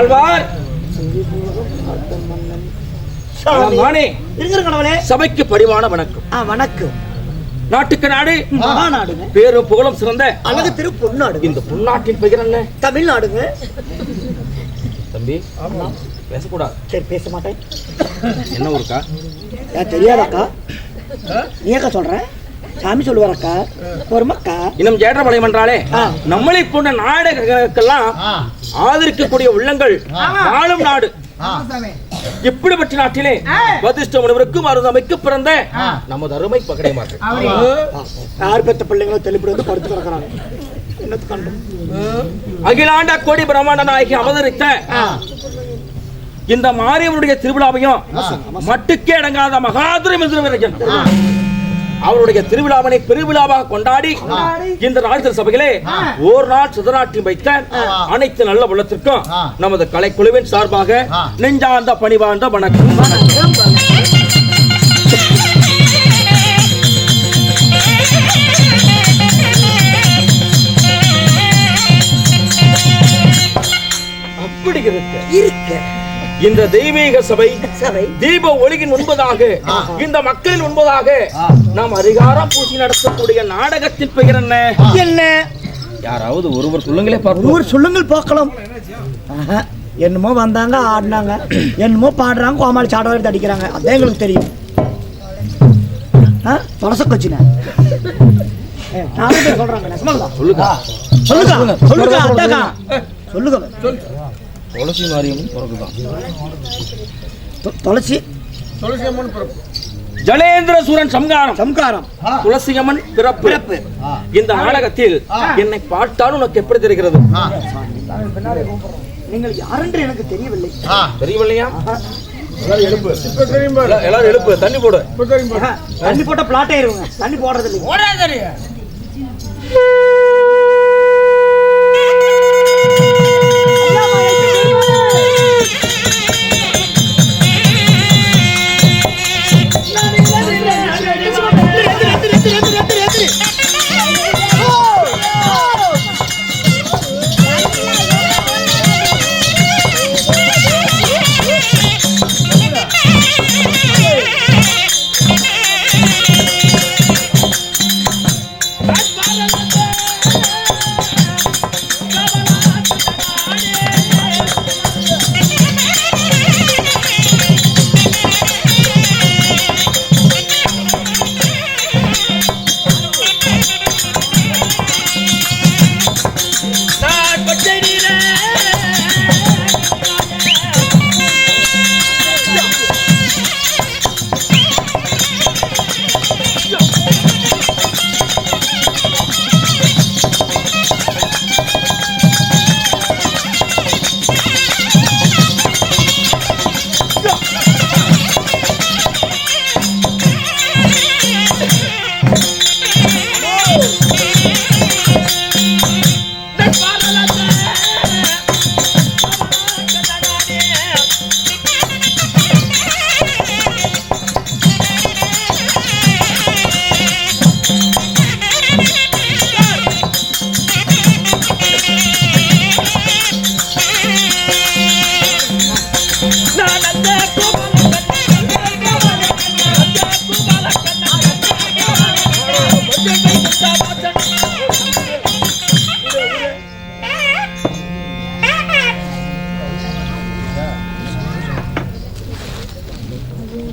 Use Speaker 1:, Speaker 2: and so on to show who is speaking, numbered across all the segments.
Speaker 1: ஆழ்வார் சபைக்கு பரிவான வணக்கம்.
Speaker 2: வணக்கம்.
Speaker 1: நாட்டுக்கு நாடு
Speaker 2: மகாநாடுங்க.
Speaker 1: பேரும் புகழும் சிறந்த
Speaker 2: அழகு திரு பொன்னாடு.
Speaker 1: இந்த பொன்னாட்டின் பெயர் என்ன?
Speaker 2: தமிழ்நாடுங்க.
Speaker 1: தம்பி பேசக்கூடாது.
Speaker 2: சரி, பேச மாட்டேன்.
Speaker 1: என்ன ஊருக்கா?
Speaker 2: தெரியாதாக்கா? நீ அக்கா சொல்ற? சாமி சொல்லுவாரக்கா, ஒரு மக்கா.
Speaker 1: இன்னும் ஏற்றமலையம் என்றாலே நம்மளை போன்ற நாடுகளுக்கெல்லாம் ஆதரிக்கக்கூடிய உள்ளங்கள் வாழும் நாடு. இப்படிப்பட்ட நாட்டிலே வதிஷ்ட முனிவருக்கும் அருந்தமைக்கு பிறந்த நமது அருமை பகடைமார்கள்
Speaker 2: யார் பெற்ற பிள்ளைங்களும் தெளிப்படி வந்து படுத்து கிடக்கிறாங்க.
Speaker 1: அகிலாண்ட கோடி பிரம்மாண்ட நாயகி அவதரித்த இந்த மாரியவனுடைய திருவிழாவையும் மட்டுக்கே அடங்காத மகாதுரை மதுரவீரன் அவருடைய திருவிழாவினை பெருவிழாவாக கொண்டாடி இந்த நாள் சபையிலே ஒரு நாள் சிதறாட்டி வைத்த அனைத்து நல்ல உள்ளத்திற்கும் நமது கலைக்குழுவின் சார்பாக நெஞ்சார்ந்த பணிவார்ந்த வணக்கம். அப்படி இருக்க இந்த தெய்வீக சபை தீப ஒளியின் முன்பதாக இந்த மக்களின் முன்பதாக நாம் அதிகாரம் பூசி நடத்தக்கூடிய நாடகத்தின் பெயர் என்ன?
Speaker 2: என்ன?
Speaker 1: யாராவது ஒருவர் சொல்லுங்களே பார்ப்போம்.
Speaker 2: ஒருவர் சொல்லுங்கள் பார்க்கலாம். என்னமோ வந்தாங்க, ஆடினாங்க, என்னமோ பாடுறாங்க, கோமாளி சாடவாரி தடிக்கிறாங்க. அதான் எங்களுக்கு தெரியும். தொலச கொச்சின சொல்றாங்க.
Speaker 1: சொல்லுங்க
Speaker 2: சொல்லுங்க சொல்லுங்க சொல்லுங்க.
Speaker 1: துளசி மாரியம்மன் பிறகுதான்.
Speaker 2: துளசி
Speaker 1: அம்மன் பிறப்பு. ஜலேந்திர சூரன் சம்காரம் துளசி அம்மன் பிறப்பு. இந்த நாடகத்தில் என்னை பார்த்தாலும் உனக்கு எப்படி தெரிகிறது?
Speaker 2: நீங்கள் யார் என்று எனக்கு தெரியவில்லை.
Speaker 1: தெரியவில்லையா? எல்லாரும் எழுப்பு. தண்ணி போடு.
Speaker 2: தண்ணி போட்ட பிளாட் ஆயிருங்க. தண்ணி போடுறது இல்லை.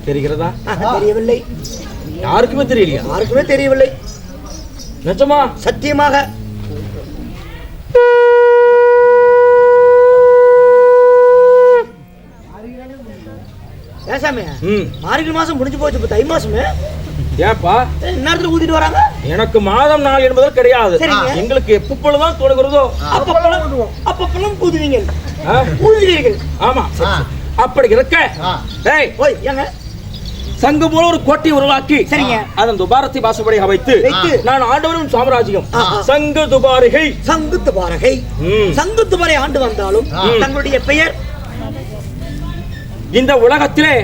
Speaker 1: தெரிகிறதா?
Speaker 2: தெரியவில்லை.
Speaker 1: யாருக்குமே தெரியலையா?
Speaker 2: யாருக்குமே தெரியவில்லை.
Speaker 1: நிஜமா?
Speaker 2: சத்தியமாக. மார்கழி மாசம் முடிஞ்சு போச்சு. இப்ப தை மாசமே
Speaker 1: ஏப்பா
Speaker 2: நேரத்துல ஊதிட்டு வராங்க.
Speaker 1: எனக்கு மாதம் நாள் என்பது கிடையாது. எங்களுக்கு எப்பொழுதுதான் தோணுகிறதோ
Speaker 2: அப்பப்பெல்லாம் ஊதுவீங்க. ஊதுவீர்கள்.
Speaker 1: ஆமா. அப்படி இருக்க சங்கு போல ஒரு கோட்டை உருவாக்கி அதன் துபாரத்தை வாசப்படி வைத்து நான் ஆண்டவரும் சாம்ராஜ்யம் சங்கு துபாரகை
Speaker 2: ஆண்டு வந்தாலும் தங்களுடைய பெயர்
Speaker 1: இந்த உலகத்திலே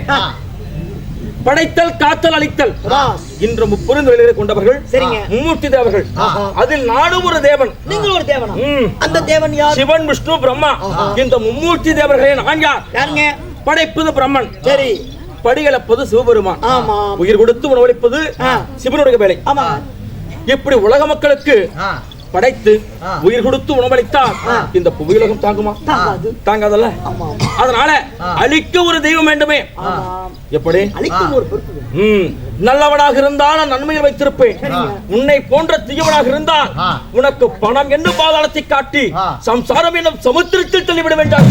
Speaker 1: படைத்தல் காத்தல் அழித்தல் இன்று முப்பெரும் தொழில்களை கொண்டவர்கள்.
Speaker 2: சரிங்க.
Speaker 1: மும்மூர்த்தி தேவர்கள். அதில் நானும் ஒரு தேவன்.
Speaker 2: நீங்கள் ஒரு தேவனா? அந்த தேவன் யார்?
Speaker 1: சிவன், விஷ்ணு, பிரம்மா. இந்த மும்மூர்த்தி தேவர்களே நான் யார்?
Speaker 2: யாருங்க?
Speaker 1: படைப்பது பிரம்மன்.
Speaker 2: சரி.
Speaker 1: படிகளப்பது சிவபெருமான்.
Speaker 2: ஆமா.
Speaker 1: உயிர் கொடுத்து உணவளிப்பது சிவனுடைய வேலை.
Speaker 2: ஆமா.
Speaker 1: இப்படி உலக மக்களுக்கு படைத்து உயிர் கொடுத்து உணவளித்தால் இந்த புவியுலகம் தாங்குமா? தாங்காதல்ல. அதனால அழிக்க ஒரு தெய்வம் வேண்டுமே. எப்படி? நல்லவனாக இருந்தால் நான் நன்மையில் வைத்திருப்பேன். உன்னை போன்ற தீயவனாக இருந்தால் உனக்கு பணம் என்று பாதாளத்தை காட்டி சம்சாரம் என்னும் சமுத்திரத்தில் தள்ளிவிட வேண்டாம்.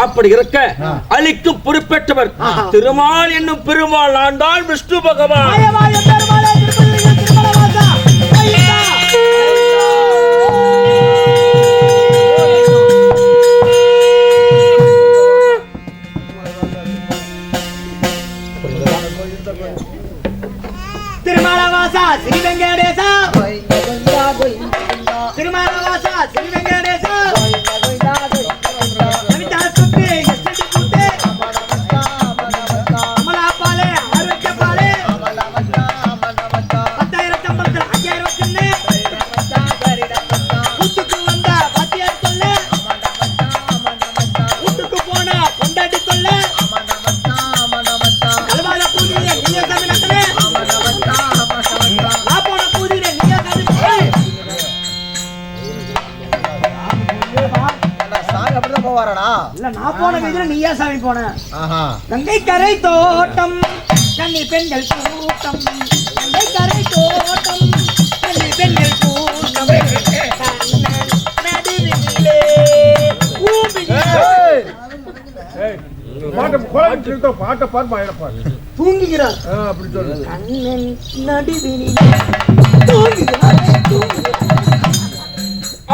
Speaker 1: அப்படி இருக்க அழிக்கும் பொறுப்பேற்றவர் திருமால் என்னும் பெருமாள் ஆண்டாள் விஷ்ணு பகவான்.
Speaker 2: திருமலவாசா ஸ்ரீ வெங்கடேசா, திருமலவாசா ஸ்ரீ வெங்கடேசா, கங்கை கரை தோட்டம் கன்னி பெண்கள் கூட்டம், கங்கை கரை தோட்டம் கன்னி பெண்கள் கூட்டம், நடுவிலே தூங்குகிறார். கண்ணன் நடுவிலே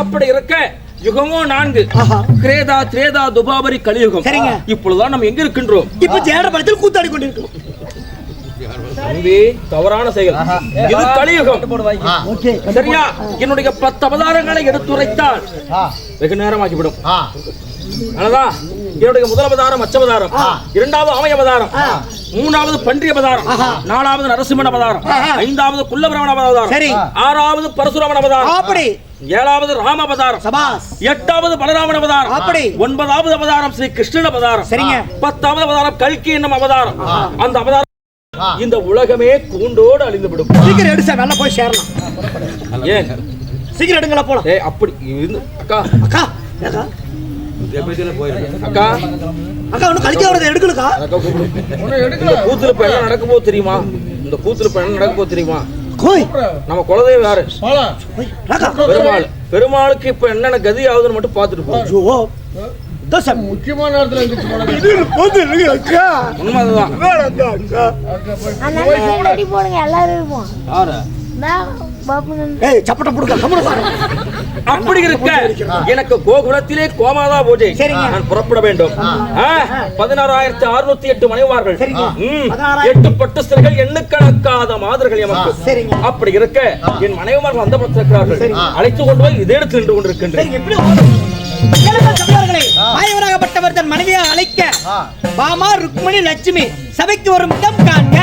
Speaker 1: அப்படி இருக்க யுகமோ 4. கிரேதா, திரேதா, துபாபரி, கலியுகம். இப்பொழுதுதான் நம்ம எங்க இருக்கின்றோம்?
Speaker 2: இப்ப ஜேடபடத்தில் கூத்தாடி கொண்டிருக்கிறோம்.
Speaker 1: தம்பி, தவறான செயல். இது கலியுகம். சரியா? என்னுடைய 10 அவதாரங்களை எடுத்துரைத்தால் வெகு நேரமாகிவிடும். அதனாலதான் என்னுடைய முதல் அவதாரம் அச்சவதாரம், 2வது ஆமை அவதாரம், 3வது பன்றி அவதாரம், 4வது நரசிம்மன் அவதாரம், 5வது குள்ளபிரமண அவதாரம், 6வது பரசுராமன் அவதாரம், 7வது ராம அவதாரம், 8வது பலராமன் அவதாரம், 9வது அவதாரம் ஸ்ரீ கிருஷ்ணன் அவதாரம், 10வது அவதாரம் கல்கி என்னும் அவதாரம். அந்த அவதாரம் இந்த உலகமே கூண்டோடு அழிந்து விடும்.
Speaker 2: சீக்கிரம் எடுச்சா நல்லா போய் சேரலாம்.
Speaker 1: ஏன்
Speaker 2: சீக்கிரம் எடுங்களா போலாம்.
Speaker 1: அப்படி அக்கா அக்கா அக்கா
Speaker 2: அக்கா ஒண்ணு கழிக்க வரது எடுக்கலுக்கா.
Speaker 1: இந்த கூத்துல இப்ப என்ன நடக்க போகுது தெரியுமா? இந்த கூத்துல இப்ப என்ன நடக்க போகுது தெரியுமா? நம்ம குலதெய்வம் யாரு? பெருமாள். பெருமாளுக்கு இப்ப என்னென்ன கதி ஆகுதுன்னு மட்டும் பாத்துட்டு போவோம்.
Speaker 2: முக்கியமான
Speaker 1: அப்படி இருக்க எனக்கு கோகுலத்திலே கோமாதா பூஜை நான் புறப்பட வேண்டும். 16,608 மனைவார்கள், 8 பட்டு ஸ்திரீகள், எண்ணுக்கணக்காத மாதர்கள் எமக்கு. அப்படி இருக்க என் மனைவிமார்கள் வந்த பட்டிருக்கிறார்கள். அழைத்து கொண்டு போய் இதே இடத்தில் நின்று கொண்டிருக்கின்றேன்.
Speaker 2: மாயவராகப்பட்டவர் தன் மனைவியை அழைக்க பாமா ருக்மணி லட்சுமி சபைக்கு வரும் இடம் காண்க.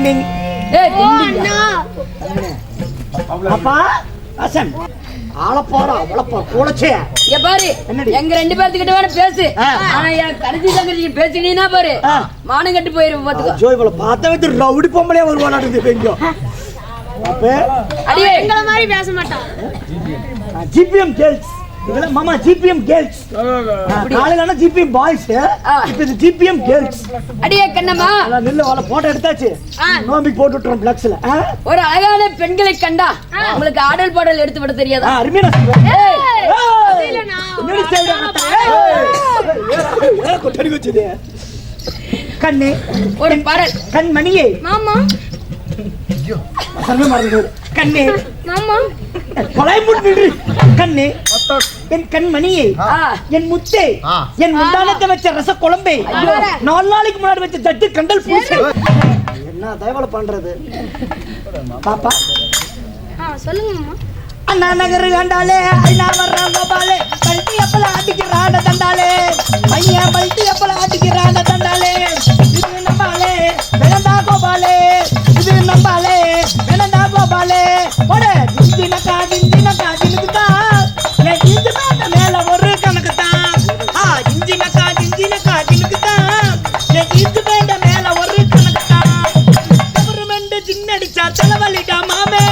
Speaker 2: டிண்டிங். அப்பா அசன் ஆள போறா வளப்பா கூலச்சே.
Speaker 3: இங்க பாரு, எங்க 2 பேர்த்துக்கிட்ட வேணா பேசு. ஆனா என் கடைசி தங்கச்சி பேசினீனா பாரு, மானம் கட்டு போயிரு பாத்துக்கோ.
Speaker 2: ஜோ இவள பார்த்தா வந்து ரவுடி பொம்பளையா வருவானாடுது வெங்கோ. அப்ப
Speaker 3: அடியே எங்கள மாதிரி பேச மாட்டான்.
Speaker 2: ஜிபிஎம் கேர்ள்ஸ் இதெல்ல மாமா ஜிபிஎம் கேர்ள்ஸ். காலையில ஜிபிஎம் பாய்ஸ், இப்போ இது ஜிபிஎம் கேர்ள்ஸ்.
Speaker 3: அடியே கண்ணம்மா,
Speaker 2: நில்ல வாள போட்டோ எடுத்தாச்சு. நோம்பி போட்டு விட்டுறோம் பிளக்ஸ்ல.
Speaker 3: ஒரு அழகான பெண்களை கண்டா உங்களுக்கு ஆடல் பாடல் எடுத்து விட தெரியாதா?
Speaker 2: அருமையா சொல்றேன். கண்ணே
Speaker 3: ஒரு பாடல்.
Speaker 2: கண்மணியே
Speaker 3: மாமா
Speaker 2: கண்ணே
Speaker 3: மாமா
Speaker 2: கொலை முடி. கண்ணே என் கண்மணியே, என் முத்தே, என் முந்தானத்தை வச்ச ரச குழம்பே, 4 நாளைக்கு முன்னாடி வச்ச ஜட்டு கண்டல் பூசை. என்ன தயவல பண்றது பாப்பா?
Speaker 3: சொல்லுங்க மாமா.
Speaker 2: அண்ணா நகர் கண்டாலே ஐநா வர்றான் கோபாலே, பல்ட்டி அப்பல அடிக்கிறான தண்டாலே, பையன் பல்ட்டி அப்பல அடிக்கிறான தண்டாலே. இது நம்பாலே வேணந்தா கோபாலே, இது நம்பாலே வேணந்தா கோபாலே. போட ஜிஞ்சினக்கா ஜிஞ்சினக்கா ஜினுக்குதா, என் ஜிஞ்சு மேட்ட மேல ஒரு கணக்கு தான். ஜிஞ்சினக்கா ஜிஞ்சினக்கா ஜினுக்குதா, என் ஜிஞ்சு மேட்ட மேல ஒரு கணக்கு தான். கவர்மெண்ட் ஜின்னடிச்சா தலைவலிடா மாமே.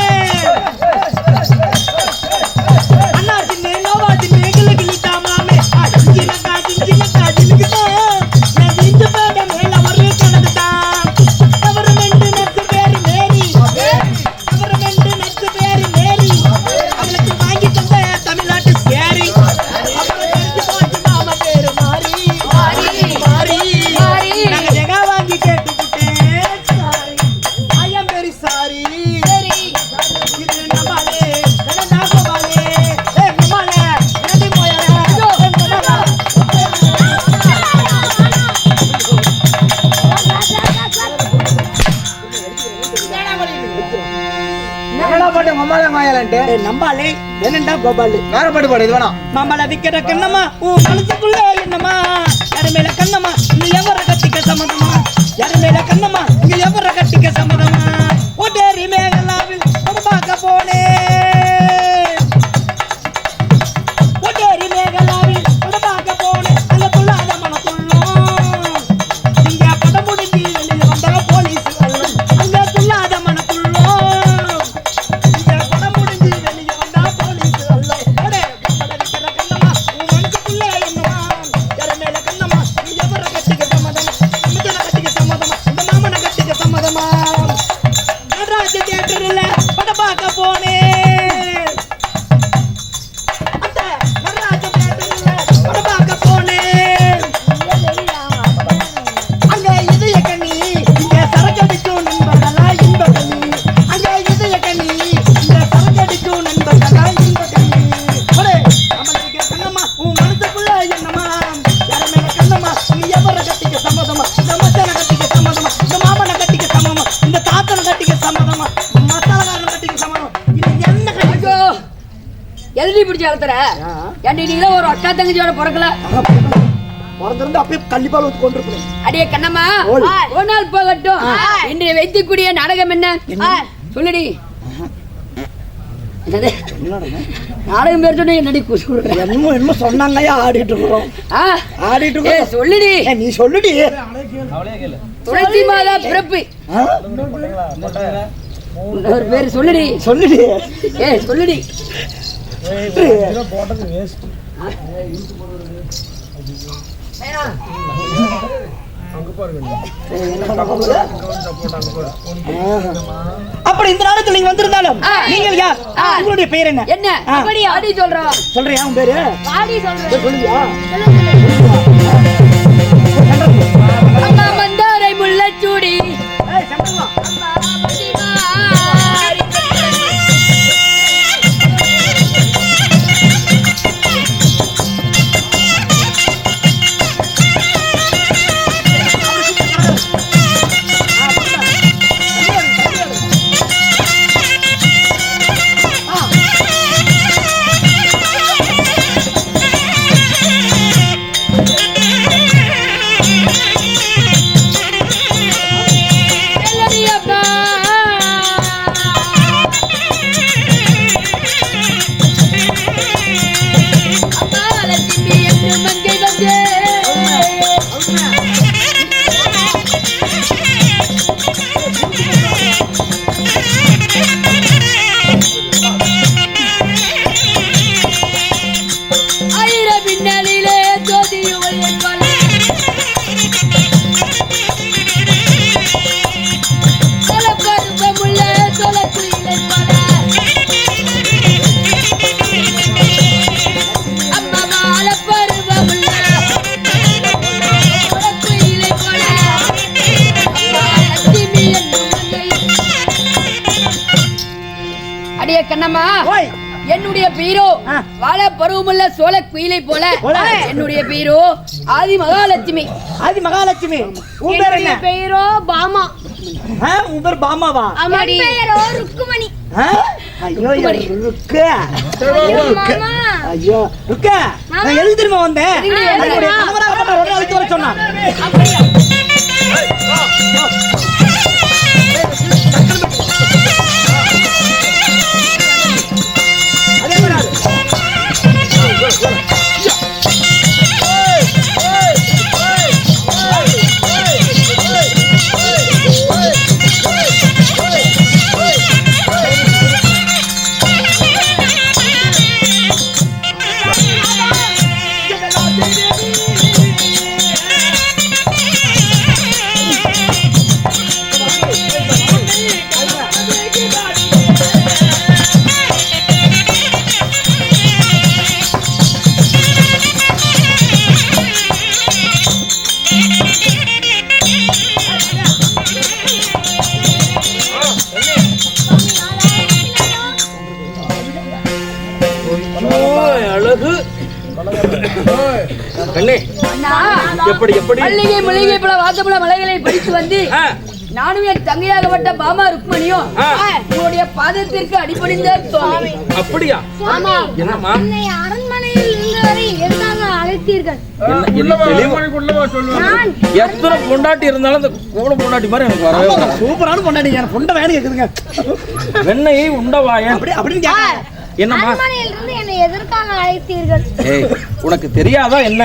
Speaker 2: நம்பாலே என்னண்டா கோபாலு வேற பாட்டு பாடு. இது வேணாம். மாமல விக்கிற கண்ணம்மா உன் மனசுக்குள்ள என்னம்மா, யாரு மேல கண்ணம்மா நீ எவர கட்டிக்க சம்மதமா, யாரு மேல கண்ணம்மா நீ எவர கட்டிக்க சம்மதமா. ஒட்டேரி மேகலாவில் பார்க்க போனே, ஒட்டேரி மேகலாவில் பார்க்க போனே. அங்க துள்ளாத மனத்துள்ளோம், இங்க படம் முடிஞ்சு வெளியில வந்தா போலீஸ் அங்க துள்ளாத மனத்துள்ளோம்.
Speaker 3: எழுதி பிடிச்சி அழுத்துற ஏன்டி? நீ ஒரு அக்கா தங்கச்சியோட பிறக்கல,
Speaker 2: பிறந்திருந்து அப்படியே கண்டிப்பா கொண்டிருப்பேன்.
Speaker 3: அடியே கண்ணம்மா, ஒரு நாள் போகட்டும். இன்றைய வைத்தியக்கூடிய நாடகம் என்ன சொல்லுடி. நாடகம் பேர் சொன்ன என்னடி
Speaker 2: என்னமோ என்னமோ சொன்னாங்கயா ஆடிட்டு இருக்கிறோம். ஆடிட்டு
Speaker 3: சொல்லுடி.
Speaker 2: நீ சொல்லுடி.
Speaker 3: துளசி மாதா பிறப்பு ஒரு பேர் சொல்லுடி.
Speaker 2: சொல்லுடி.
Speaker 3: சொல்லுடி.
Speaker 2: அப்படி இந்த நாடகத்தில் நீங்க வந்திருந்தாலும் நீங்கள் யார்? உங்களுடைய பெயர் என்ன?
Speaker 3: என்ன அப்படி ஆடி சொல்றா?
Speaker 2: சொல்றியா உன் பேரு?
Speaker 3: ஆடி சொல்றேன்.
Speaker 2: சொல்லுவியா?
Speaker 3: அம்மா மந்தாரை முள்ளச்சூடி கண்ணம்மா
Speaker 2: ஓய்
Speaker 3: என்னுடைய பீரோ வாழ பருவமுள்ள சோழ குயிலை போல என்னுடைய பீரோ ஆதி மகாலட்சுமி.
Speaker 2: ஆதி மகாலட்சுமி. உன் பேர் என்ன?
Speaker 4: பேரோ பாமா.
Speaker 2: உன் பேர் பாமாவா?
Speaker 4: அம்மாடி பேரோ ருக்குமணி.
Speaker 2: ஐயோ ருக்கு.
Speaker 4: மாமா
Speaker 2: ஐயோ ருக்கு. நான் எதுக்கு திரும்ப வந்தேன்? என்னுடைய கணவராகப்பட்ட உடனே அழைத்து வர சொன்னான். அதே மாதிரி
Speaker 1: அழகு கண்ணே எப்படி எப்படி
Speaker 3: மல்லிகை மல்லிகை பல வாசப்பல மலைகளை படித்து வந்து நானும் என் தங்கையாகப்பட்ட பாமா ருக்மணியும் உங்களுடைய பாதத்திற்கு அடிபணிந்த சுவாமி.
Speaker 1: அப்படியா? என்னம்மா
Speaker 4: என்னை அரண்மனையில் இருந்தவரை எதற்காக அழைத்தீர்கள்? நான்
Speaker 1: எத்தனை பொண்டாட்டி இருந்தாலும் அந்த கூட பொண்டாட்டி மாதிரி எனக்கு வரவே வராது.
Speaker 2: சூப்பரான பொண்டாட்டி. எனக்கு பொண்டை வேணும் கேக்குதுங்க.
Speaker 1: வெண்ணையை உண்டவாயன்
Speaker 2: அப்படின்னு கேட்க.
Speaker 1: என்னம்மா?
Speaker 4: அரண்மனையில் இருந்து என்னை எதற்காக அழைத்தீர்கள்?
Speaker 1: ஏய் உனக்கு தெரியாதா என்ன?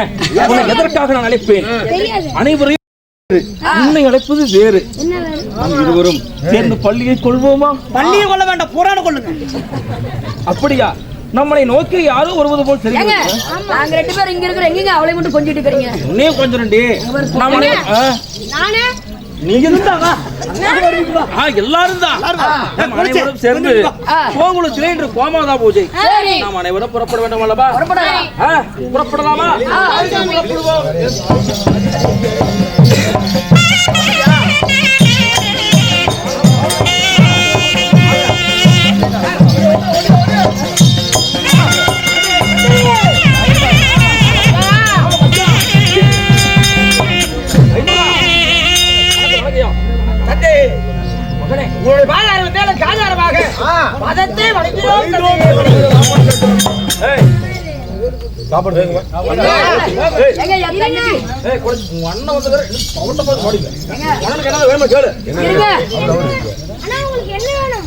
Speaker 1: உன்னை எதற்காக நான் அழைப்பேன்?
Speaker 4: தெரியாது.
Speaker 1: அனைவரையும் உன்னை அழைப்பது வேறு.
Speaker 4: என்ன வேறு?
Speaker 1: நாம் இருவரும் சேர்ந்து பள்ளியை கொள்வோமா?
Speaker 2: பள்ளியை கொள்ள வேண்டாம், புராண கொள்ளுங்க.
Speaker 1: அப்படியா? நம்மளை நோக்கி யாரும் வருவது போல்
Speaker 3: ஏங்க,
Speaker 1: தெரியும்.
Speaker 3: நாங்க ரெண்டு பேரும் இங்க இருக்கிற எங்கங்க அவளை மட்டும் கொஞ்சிட்டு இருக்கீங்க?
Speaker 1: உன்னையும் கொஞ்சம் ரெண்டி
Speaker 4: நானே
Speaker 2: நீ இருந்தாவா?
Speaker 1: எல்லாரும் தான் நாம் அனைவரும் சேர்ந்து கோகுலத்திலே இன்று கோமாதா பூஜை.
Speaker 3: சரி.
Speaker 1: நாம் அனைவரும் புறப்பட வேண்டும் அல்லவா? புறப்படலாமா? புறப்படுவோம்.
Speaker 2: உங்களுடைய பாதாரத்தை காதாரமாக மதத்தை வணங்குகிறோம்.
Speaker 3: ஏங்க, என் தங்கச்சி. இருங்க.
Speaker 4: அண்ணா உங்களுக்கு என்ன வேணும்?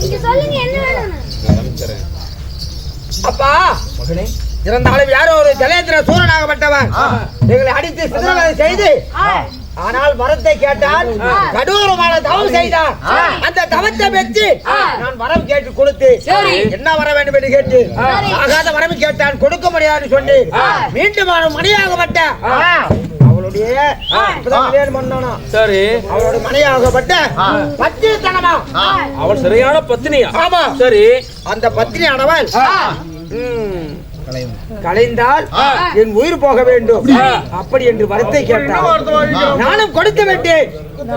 Speaker 4: நீங்க சொல்லுங்க என்ன வேணும்?
Speaker 2: அப்பா இருந்தாலும் யாரோ ஒரு ஜலேந்திர சூரனாகப்பட்டவன் எங்களை அடித்து சித்திரவதை செய்து ஆனால் வரத்தை கேட்டால் கடூரமான தவம் செய்தார். அந்த தவத்தை பெற்று நான் வரம் கேட்டு கொடுத்து என்ன வர வேண்டும் என்று கேட்டு ஆகாத வரம் கேட்டான், கொடுக்க முடியாது சொல்லி மீண்டும் மணியாகப்பட்ட அவளுடைய
Speaker 1: சரி
Speaker 2: அவளுடைய மணியாகப்பட்ட பத்தினித்தனமா
Speaker 1: அவள் சரியான பத்தினியா?
Speaker 2: ஆமா.
Speaker 1: சரி
Speaker 2: அந்த பத்தினியானவள் கலைந்தால் என் உயிர் போக வேண்டும் அப்படி என்று வரத்தை கேட்டார். நானும் கொடுத்து விட்டேன்.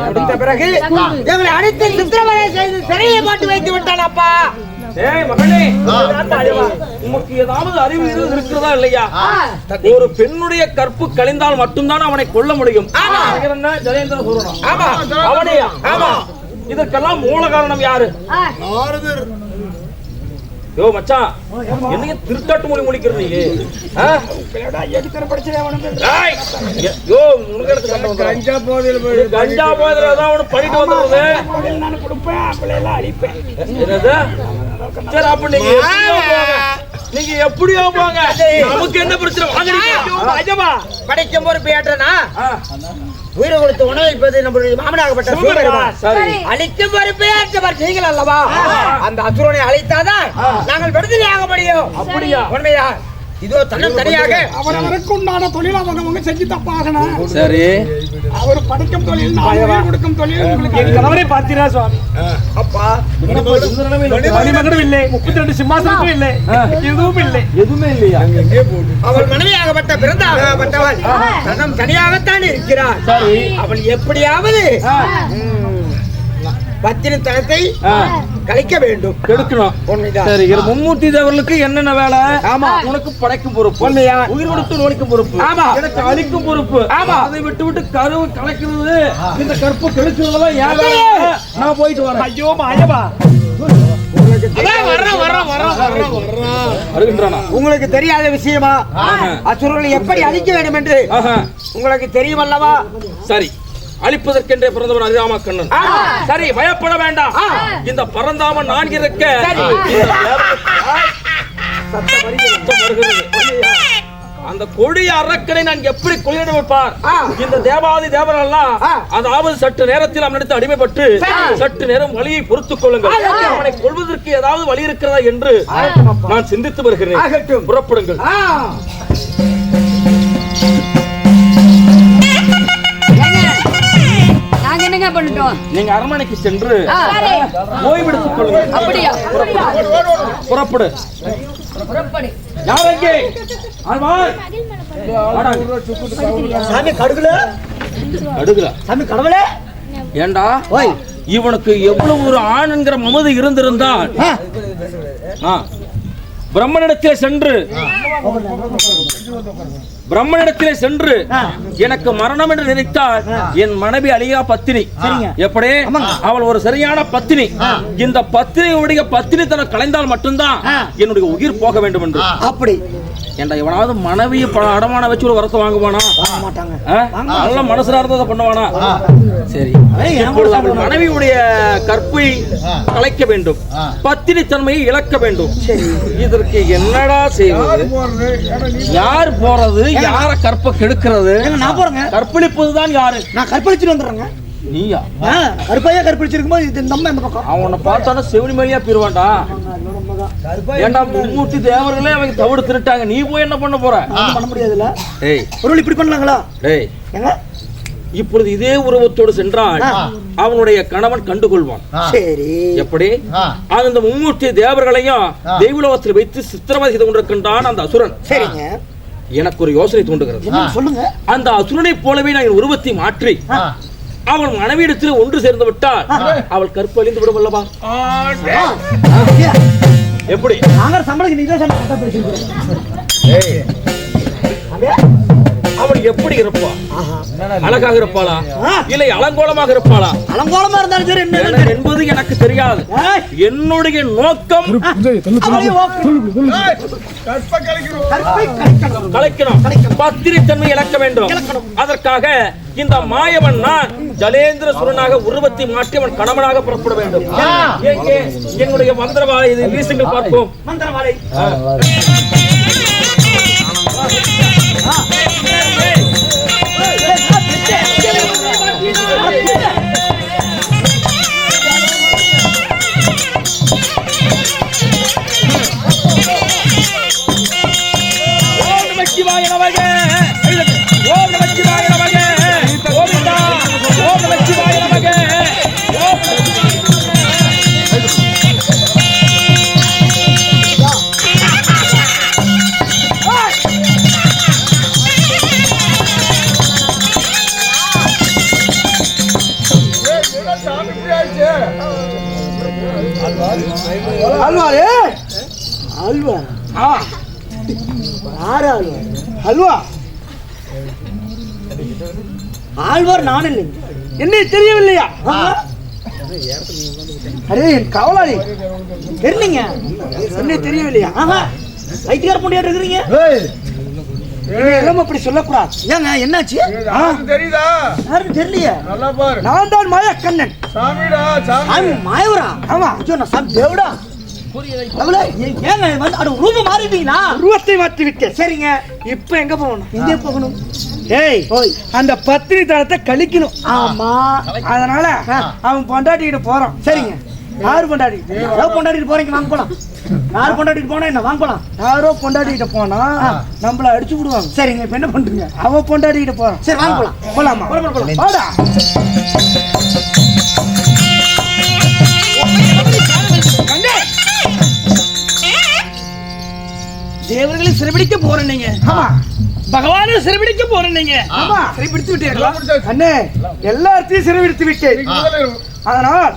Speaker 2: கொடுத்த பிறகு எங்களை அனைத்து சித்திரவதை செய்து சிறையை மாட்டி வைத்து விட்டான். அப்பா
Speaker 1: மகனே, உமக்கு ஏதாவது அறிவு இருக்கிறதா இல்லையா? ஒரு பெண்ணுடைய கற்பு கலைந்தால் மட்டும்தான் அவனை கொல்ல முடியும். ஜலேந்திர சூரனா? அவனையா? இதற்கெல்லாம் மூல காரணம் யாரு? யோ மச்சான், என்னைய திருட்டாட்டு மொழி முடிக்கிறது நீ? கஞ்சா போதில தான் அவனு பண்ணிட்டு வந்துடுறது. சரி, அப்ப நீங்க எப்படியோ போங்க, நமக்கு என்ன பிரச்சனை?
Speaker 2: படைக்கும் பொறுப்பு ஏற்றனா உயிரை கொடுத்து உணவைப்பது நம்முடைய மாமனாகப்பட்ட அழிக்கும் பொறுப்பே ஏற்றவர் நீங்கள் அல்லவா? அந்த அசுரனை அழித்தாதான் நாங்கள் விடுதலை ஆக முடியும்.
Speaker 1: அப்படியா?
Speaker 2: உண்மையா? இதோ தன்னம் தனியாக
Speaker 5: அவரவருக்கு உண்டான தொழில் அவங்க செஞ்சு தப்பாகணும்.
Speaker 1: சரி,
Speaker 2: அவர் படிக்கும் தொழில் நான் கொடுக்கும் தொழில் உங்களுக்கு என் கணவரை பார்த்தீரா சுவாமி அப்பா மணிமகனும் இல்லை 32 சிம்மாசனமும் இல்லை எதுவும் இல்லை
Speaker 1: எதுவுமே இல்லையா
Speaker 2: அவள் மனைவியாகப்பட்ட பிறந்தாகப்பட்டவள் தனம் தனியாகத்தான் இருக்கிறார்
Speaker 1: சரி
Speaker 2: அவள் எப்படியாவது பத்தினி தனத்தை கலைக்க வேண்டும்
Speaker 1: கெடுக்கணும் சரி மும்மூர்த்தி தேவர்களுக்கு என்னென்ன வேலை ஆமா உனக்கு படைக்கும் பொறுப்பு உயிர் கொடுத்து நோய்க்கும் பொறுப்பு ஆமா எனக்கு அழிக்கும் பொறுப்பு ஆமா அதை விட்டு விட்டு கருவு கலைக்கிறது இந்த கற்பு கெடுக்கிறதெல்லாம் ஏன் வேலை நான் போயிட்டு வரேன்
Speaker 2: ஐயோ மாயவா உங்களுக்கு தெரியாத விஷயமா அசுரர்களை எப்படி அழிக்க வேண்டும் என்று உங்களுக்கு தெரியும் அல்லவா
Speaker 1: சரி அழிப்பதற்கென்றே பிறந்தவன் அரிராம கண்ணன் சரி பயப்பட வேண்டாம் இந்த பரந்தாமன் நான் இருக்க அந்த கொடிய அரக்கனை நான் எப்படி கொள்ளிட வைப்பார் இந்த தேவாதி தேவர்கள் எல்லாம் அதாவது சற்று நேரத்தில் அவனிடத்து அடிமைப்பட்டு சற்று நேரம் வழியை பொறுத்துக் கொள்ளுங்கள் அவனை கொள்வதற்கு ஏதாவது வழி இருக்கிறதா என்று நான் சிந்தித்து வருகிறேன் புறப்படுங்கள்
Speaker 3: என்னங்க பண்ணிட்டோம்
Speaker 1: நீங்க அரண்மனைக்கு சென்று ஓய்வெடுத்துக் கொள்ளுங்கள்
Speaker 3: அப்படியா
Speaker 1: புறப்படு யார் எங்கே
Speaker 2: சாமி கடுகுல சாமி கடவுளே
Speaker 1: ஏண்டா இவனுக்கு எவ்வளவு ஒரு ஆண் என்கிற மமது இருந்திருந்தால் பிரம்மனிடத்திலே சென்று எனக்கு மரணம் என்று நினைத்தால் என் மனைவி அழியா பத்தினி எப்படி அவள் ஒரு சரியான பத்தினி இந்த பத்தினியுடைய பத்தினித்தனை கலைந்தால் மட்டும்தான் என்னுடைய உயிர் போக வேண்டும் என்று
Speaker 2: அப்படி
Speaker 1: ஏண்டா இவனாவது மனைவியை அடமான வச்சு ஒரு வரத்தை வாங்குவானா நல்ல மனசுல இருந்ததை பண்ணுவானா சரி இப்பொழுது அவள் மனைவியுடைய கற்பை கலைக்க வேண்டும் பத்தினி தன்மையை இழக்க வேண்டும் இதற்கு என்னடா செய்வது யார் போறது யார கற்பை கெடுக்கிறது
Speaker 2: நான் போறேங்க
Speaker 1: கற்பழிப்பதுதான் யாரு
Speaker 2: நான் கற்பழிச்சுட்டு வந்துடுறேங்க
Speaker 1: நீயா
Speaker 2: கருப்பையா கற்பழிச்சிருக்கும் போது இது நம்ம இந்த பக்கம்
Speaker 1: அவனை பார்த்தானா செவிலி மேலியா போயிருவான்டா ஏண்டா மும்மூர்த்தி தேவர்களே அவங்க தவிடு திருட்டாங்க நீ போய் என்ன பண்ண போற
Speaker 2: பண்ண முடியாதுல்ல
Speaker 1: ஏய்
Speaker 2: பொருள் இப்படி பண்ணலாங்களா
Speaker 1: ஏய்
Speaker 2: ஏங்க
Speaker 1: இப்பொழுது இதே உருவத்தோடு சென்றால் அவனுடைய கணவன் கண்டுகொள்வான்
Speaker 2: சரி
Speaker 1: எப்படி அந்த மும்மூர்த்தி தேவர்களையும் தெய்வலோகத்தில் வைத்து சித்திரவதை செய்து கொண்டிருக்கின்றான் அந்த அசுரன்
Speaker 2: சரிங்க
Speaker 1: எனக்கு ஒரு யோசனை தோன்றுகிறது
Speaker 2: சொல்லுங்க
Speaker 1: அந்த அசுரனை போலவே நான் என் உருவத்தை மாற்றி அவள் மனைவியிடத்தில் ஒன்று சேர்ந்து விட்டால் அவள் கற்பு அழிந்து விடும் அல்லவா எப்படி
Speaker 2: நாங்க சம்பளம்
Speaker 1: அவள் எப்படி இருப்பா அழகாக இருப்பாளா இல்லை அலங்கோலமாக இருப்பாளா
Speaker 2: அலங்கோலமா இருந்தாலும் சரி
Speaker 1: என்ன என்பது எனக்கு தெரியாது என்னுடைய நோக்கம் கலைக்கணும் பத்திரி தன்மை இழக்க வேண்டும் அதற்காக இந்த மாயவன் நான் ஜலேந்திர சுரனாக உருவத்தை மாற்றி அவன் கணவனாக புறப்பட வேண்டும் என்னுடைய மந்திரவாளை இது வீசுங்கள் பார்ப்போம்
Speaker 2: மந்திரவாளை அல்வாரே அல்வா அல்வா ஆழ்வார் நான் இல்லை என்ன தெரியவில்லையா அரே கவலாளி தெரியலீங்க என்ன தெரியவில்லையா வைத்தியார் பண்ணிட்டு இருக்கிறீங்க அப்படி சொல்லக்கூடாது ஏங்க என்னாச்சு
Speaker 5: தெரியுதா
Speaker 2: யாரும் தெரியலையே
Speaker 5: நல்லா பாரு
Speaker 2: நான் தான் மாயா கண்ணன்
Speaker 5: சாமிடா சாமி
Speaker 2: மாயவரா ஆமா நான் சாமி தேவடா ஏங்க வந்து அது ரூபம் மாறிட்டீங்களா ரூபத்தை மாற்றி விட்டேன் சரிங்க இப்ப எங்க போகணும் எங்க போகணும் ஏய் அந்த பத்திரி தளத்தை கழிக்கணும் ஆமா அதனால அவன் பொண்டாட்டிக்கிட்ட போறான் சரிங்க யாரு கொண்டாடி யாரோ கொண்டாடிட்டு போறீங்க வாங்க போலாம் யாரு கொண்டாடிட்டு போனா என்ன வாங்க போலாம் யாரோ கொண்டாடிட்டு போனா நம்மள அடிச்சு விடுவாங்க சரிங்க இப்ப என்ன பண்றீங்க அவ கொண்டாடிட்டு போறான் சரி வாங்க போலாம் போலாமா போலாம் வாடா
Speaker 6: தேவர்களை சிறைபிடிக்க போறேன் நீங்க
Speaker 2: ஆமா
Speaker 6: பகவானை சிறைபிடிக்க போறேன் நீங்க
Speaker 2: ஆமா
Speaker 6: சிறைபிடித்து விட்டீர்களா
Speaker 2: அண்ணே எல்லாத்தையும் சிறைபிடித்து விட்டேன் அதனால்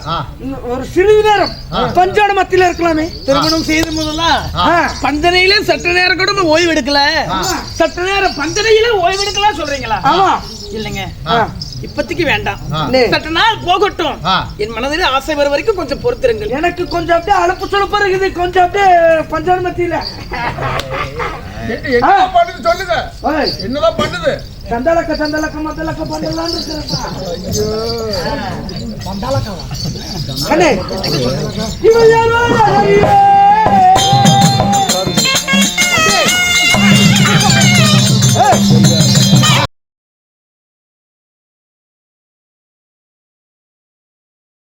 Speaker 2: ஒரு சிறிது நேரம் பஞ்சான மத்தியில இருக்கலாமே
Speaker 6: திருமணம் செய்து முதல்ல பந்தனையில சற்று நேரம் கூட ஓய்வு எடுக்கல சற்று நேரம் பந்தனையில ஓய்வு எடுக்கலாம் சொல்றீங்களா
Speaker 2: ஆமா
Speaker 6: இல்லைங்க இப்பத்திக்கு வேண்டாம் சற்று நாள் போகட்டும் என் மனதில் ஆசை வர வரைக்கும் கொஞ்சம் பொறுத்திருங்கள்
Speaker 2: எனக்கு கொஞ்சம் அப்படியே அழப்பு சொலப்பா இருக்குது கொஞ்சம் அப்படியே பஞ்சான மத்தியில
Speaker 5: என்னதான் பண்ணுது சொல்லுங்க என்னதான் பண்ணுது
Speaker 2: சந்தலக்க மந்தலக்க பண்ணலான்னு இருக்கிறப்பா அண்ணே இவன் யாரோ